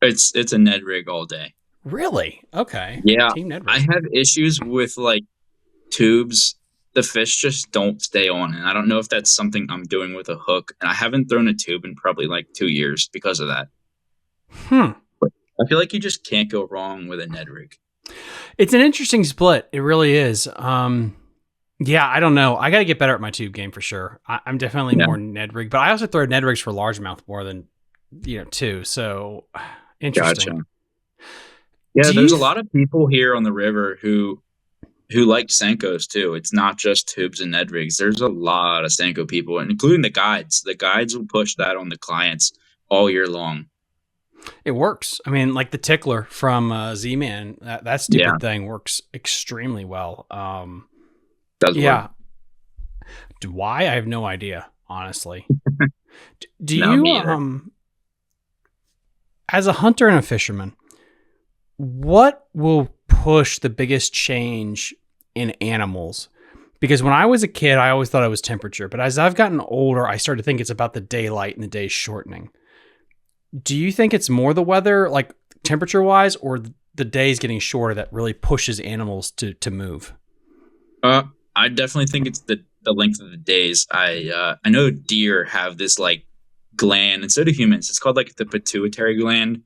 It's a Ned rig all day. Really? Okay. Yeah. Team Ned rig. I have issues with like tubes. The fish just don't stay on. And I don't know if that's something I'm doing with a hook. And I haven't thrown a tube in probably like 2 years because of that. But I feel like you just can't go wrong with a Ned rig. It's an interesting split. It really is. Yeah, I don't know. I got to get better at my tube game for sure. I'm definitely more Ned rig, but I also throw Ned rigs for largemouth more than, too. So interesting. Gotcha. Yeah, there's a lot of people here on the river who like Senkos too. It's not just tubes and Ned rigs. There's a lot of Senko people, including the guides. The guides will push that on the clients all year long. It works. I mean, like the tickler from Z-Man, that stupid thing works extremely well. Does work. Why? I have no idea. honestly. Do No, you, me either. as a hunter and a fisherman, what will push the biggest change in animals? Because when I was a kid, I always thought it was temperature. But as I've gotten older, I started to think it's about the daylight and the days shortening. Do you think it's more the weather, like temperature wise, or the days getting shorter that really pushes animals to move? Uh, I definitely think it's the length of the days. I know deer have this like gland, and so do humans. It's called like the pituitary gland,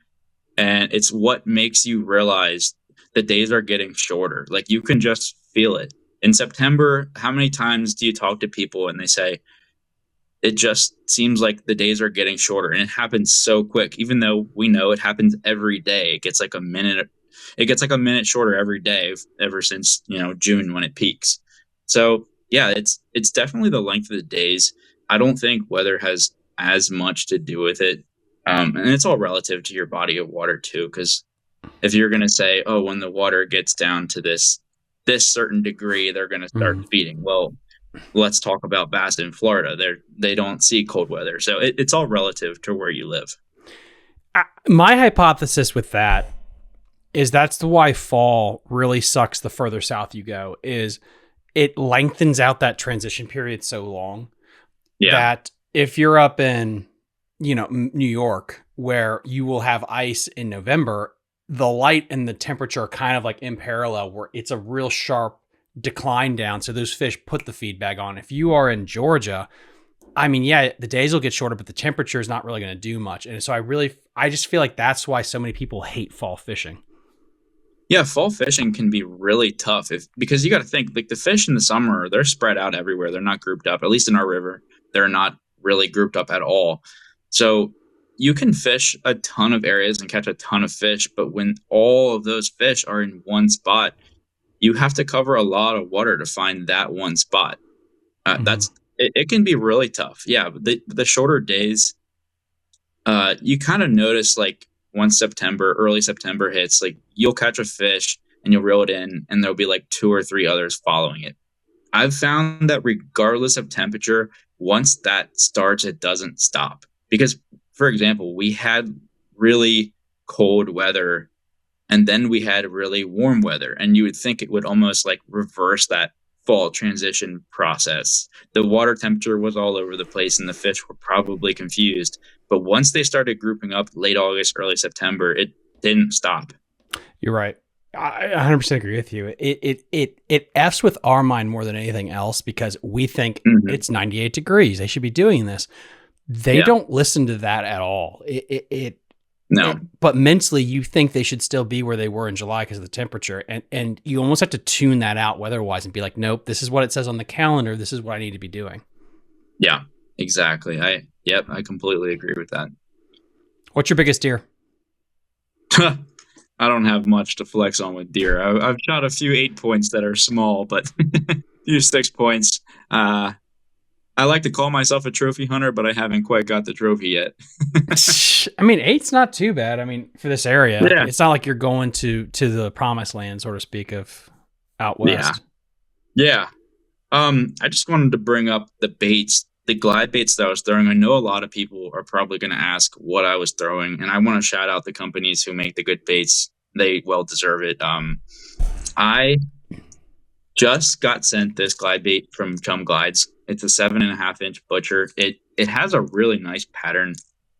and it's what makes you realize the days are getting shorter. Like you can just feel it. In September, how many times do you talk to people and they say, it just seems like the days are getting shorter and it happens so quick, even though we know it happens every day. It gets like a minute shorter every day ever since, June when it peaks. So yeah, it's definitely the length of the days. I don't think weather has as much to do with it. And it's all relative to your body of water too, because if you're going to say, oh, when the water gets down to this certain degree, they're going to start Mm. feeding. Well, let's talk about bass in Florida. They don't see cold weather, so it's all relative to where you live. My hypothesis with that is that's why fall really sucks the further south you go, is it lengthens out that transition period so long Yeah, that if you're up in, New York, where you will have ice in November, the light and the temperature are kind of like in parallel, where it's a real sharp decline down. So those fish put the feed bag on. If you are in Georgia, I mean, yeah, the days will get shorter, but the temperature is not really going to do much. And so I just feel like that's why so many people hate fall fishing. yeah. Fall fishing can be really tough because you got to think like the fish in the summer, they're spread out everywhere. They're not grouped up. At least in our river, they're not really grouped up at all. So you can fish a ton of areas and catch a ton of fish, but when all of those fish are in one spot, you have to cover a lot of water to find that one spot. Mm-hmm. It can be really tough. Yeah, the shorter days, you kind of notice like once early September hits, like you'll catch a fish and you'll reel it in, and there'll be like two or three others following it. I've found that regardless of temperature, once that starts, it doesn't stop. Because, for example, we had really cold weather and then we had really warm weather, and you would think it would almost like reverse that fall transition process. The water temperature was all over the place and the fish were probably confused. But once they started grouping up late August, early September, it didn't stop. You're right. I 100% agree with you. It f's with our mind more than anything else because we think Hmm. it's 98 degrees. They should be doing this. They Yeah. don't listen to that at all. No. But mentally, you think they should still be where they were in July because of the temperature, and you almost have to tune that out weather-wise and be like, nope, this is what it says on the calendar. This is what I need to be doing. Yeah, exactly. I completely agree with that. What's your biggest deer? I don't have much to flex on with deer. I've shot a few 8 points that are small, but few 6 points. I like to call myself a trophy hunter, but I haven't quite got the trophy yet. I mean, eight's not too bad. I mean, for this area, Yeah. it's not like you're going to the promised land, so to speak, of out Yeah. west. Yeah. I just wanted to bring up the glide baits that I was throwing. I know a lot of people are probably going to ask what I was throwing, and I want to shout out the companies who make the good baits. They well deserve it. I just got sent this glide bait from Chum Glides. It's a 7.5 inch butcher. It has a really nice pattern.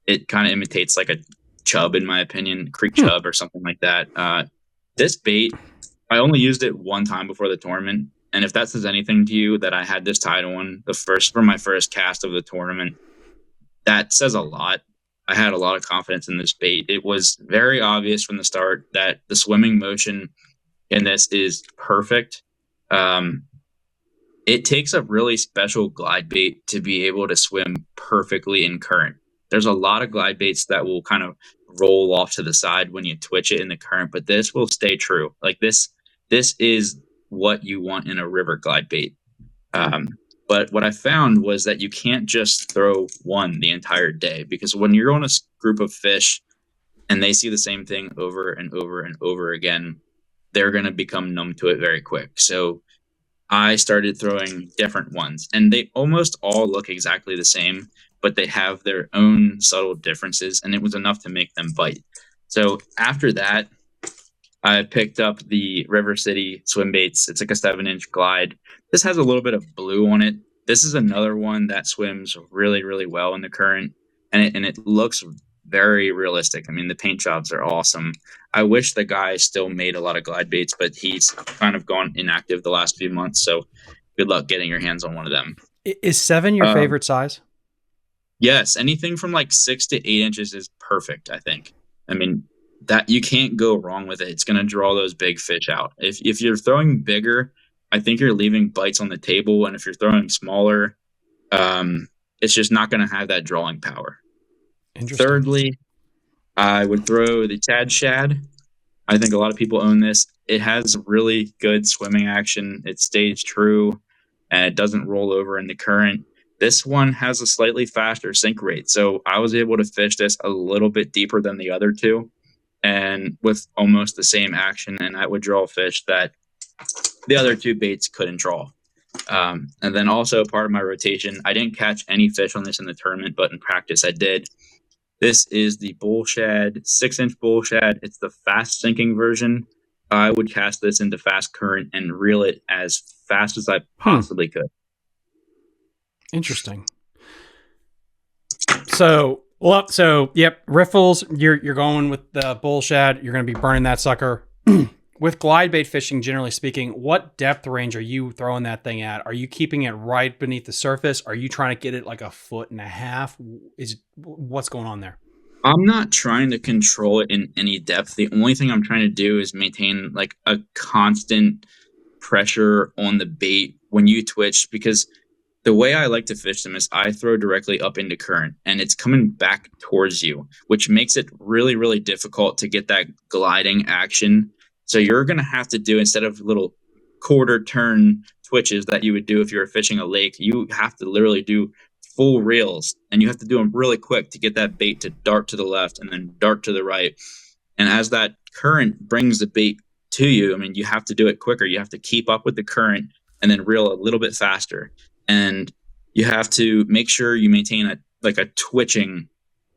It kind of imitates like a chub, in my opinion, creek Hmm. chub or something like that. This bait, I only used it one time before the tournament, and if that says anything to you, that I had this tied on for my first cast of the tournament, that says a lot. I had a lot of confidence in this bait. It was very obvious from the start that the swimming motion in this is perfect. Um, it takes a really special glide bait to be able to swim perfectly in current. There's a lot of glide baits that will kind of roll off to the side when you twitch it in the current, but this will stay true. Like this is what you want in a river glide bait. Um, but what I found was that you can't just throw one the entire day, because when you're on a group of fish and they see the same thing over and over and over again, they're going to become numb to it very quick. So I started throwing different ones, and they almost all look exactly the same, but they have their own subtle differences, and it was enough to make them bite. So after that, I picked up the River City swim baits. It's like a 7-inch glide. This has a little bit of blue on it. This is another one that swims really, really well in the current, and it looks very realistic. I mean, the paint jobs are awesome. I wish the guy still made a lot of glide baits, but he's kind of gone inactive the last few months. So good luck getting your hands on one of them. Is 7 your favorite size? Yes, anything from like 6 to 8 inches is perfect, I think. I mean, that you can't go wrong with it. It's going to draw those big fish out. If you're throwing bigger, I think you're leaving bites on the table, and if you're throwing smaller, it's just not going to have that drawing power. Thirdly, I would throw the Tad Shad. I think a lot of people own this. It has really good swimming action. It stays true, and it doesn't roll over in the current. This one has a slightly faster sink rate, so I was able to fish this a little bit deeper than the other two, and with almost the same action, and I would draw fish that the other two baits couldn't draw. And then also part of my rotation, I didn't catch any fish on this in the tournament, but in practice I did. This is the bull shad, 6-inch bull shad. It's the fast sinking version. I would cast this into fast current and reel it as fast as I possibly could. Interesting. So yep, riffles. You're going with the bull shad. You're going to be burning that sucker. With glide bait fishing, generally speaking, what depth range are you throwing that thing at? Are you keeping it right beneath the surface? Are you trying to get it like 1.5 feet? What's going on there? I'm not trying to control it in any depth. The only thing I'm trying to do is maintain like a constant pressure on the bait when you twitch, because the way I like to fish them is I throw directly up into current and it's coming back towards you, which makes it really, really difficult to get that gliding action. So you're going to have to do, instead of little quarter turn twitches that you would do if you were fishing a lake, you have to literally do full reels, and you have to do them really quick to get that bait to dart to the left and then dart to the right. And as that current brings the bait to you, I mean, you have to do it quicker. You have to keep up with the current and then reel a little bit faster. And you have to make sure you maintain a twitching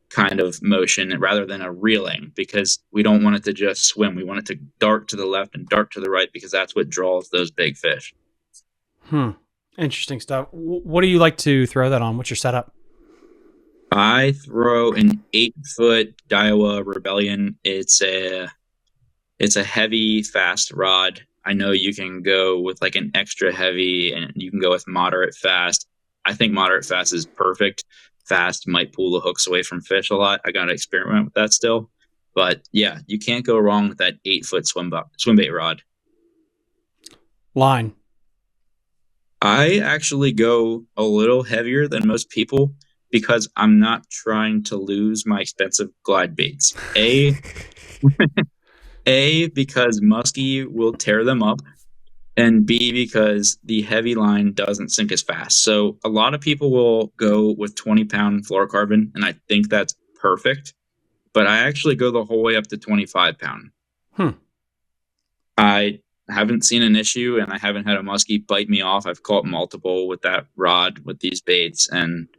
kind of motion rather than a reeling, because we don't want it to just swim. We want it to dart to the left and dart to the right, because that's what draws those big fish. Interesting stuff. What do you like to throw that on? What's your setup? I throw an 8-foot Daiwa Rebellion. It's a heavy, fast rod. I know you can go with like an extra heavy, and you can go with moderate fast. I think moderate fast is perfect. Fast might pull the hooks away from fish a lot. I got to experiment with that still. But yeah, you can't go wrong with that 8-foot swim bait rod. Line. I actually go a little heavier than most people because I'm not trying to lose my expensive glide baits. A, because muskie will tear them up, and B, because the heavy line doesn't sink as fast. So a lot of people will go with 20-pound fluorocarbon, and I think that's perfect. But I actually go the whole way up to 25-pound. I haven't seen an issue, and I haven't had a muskie bite me off. I've caught multiple with that rod with these baits, and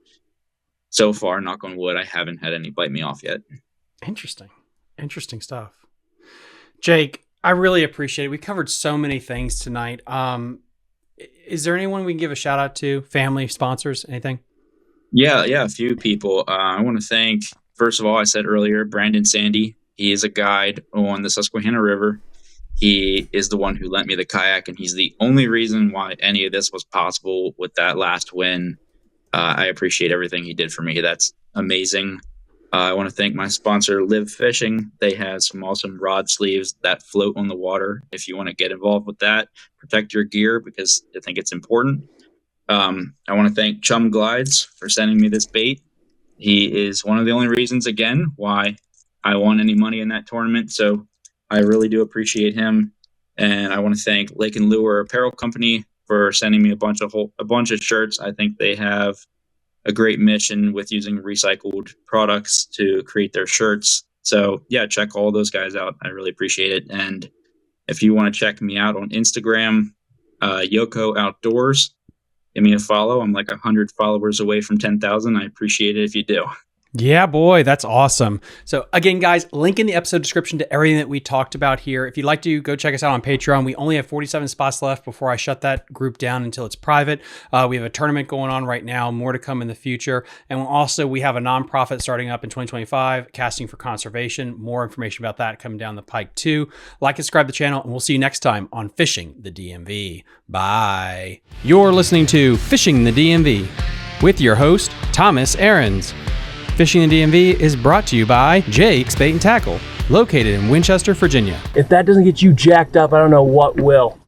so far, knock on wood, I haven't had any bite me off yet. Interesting stuff. Jake, I really appreciate it. We covered so many things tonight. Is there anyone we can give a shout out to? Family, sponsors, anything? Yeah, a few people. I want to thank, first of all, I said earlier, Brandon Sandy. He is a guide on the Susquehanna River. He is the one who lent me the kayak, and he's the only reason why any of this was possible with that last win. I appreciate everything he did for me. That's amazing. I want to thank my sponsor, Live Fishing. They have some awesome rod sleeves that float on the water. If you want to get involved with that, protect your gear, because I think it's important. I want to thank Chum Glides for sending me this bait. He is one of the only reasons, again, why I won any money in that tournament. So I really do appreciate him. And I want to thank Lake and Lure Apparel Company for sending me a bunch of shirts. I think they have a great mission with using recycled products to create their shirts. So yeah, check all those guys out. I really appreciate it. And if you want to check me out on Instagram, Yoko Outdoors. Give me a follow. I'm like 100 followers away from 10,000. I appreciate it if you do. Yeah, boy, that's awesome. So again, guys, link in the episode description to everything that we talked about here. If you'd like to, go check us out on Patreon. We only have 47 spots left before I shut that group down until it's private. We have a tournament going on right now, more to come in the future. And also we have a nonprofit starting up in 2025, Casting for Conservation. More information about that coming down the pike too. Like and subscribe to the channel, and we'll see you next time on Fishing the DMV. Bye. You're listening to Fishing the DMV with your host, Thomas Ahrens. Fishing the DMV is brought to you by Jake's Bait and Tackle, located in Winchester, Virginia. If that doesn't get you jacked up, I don't know what will.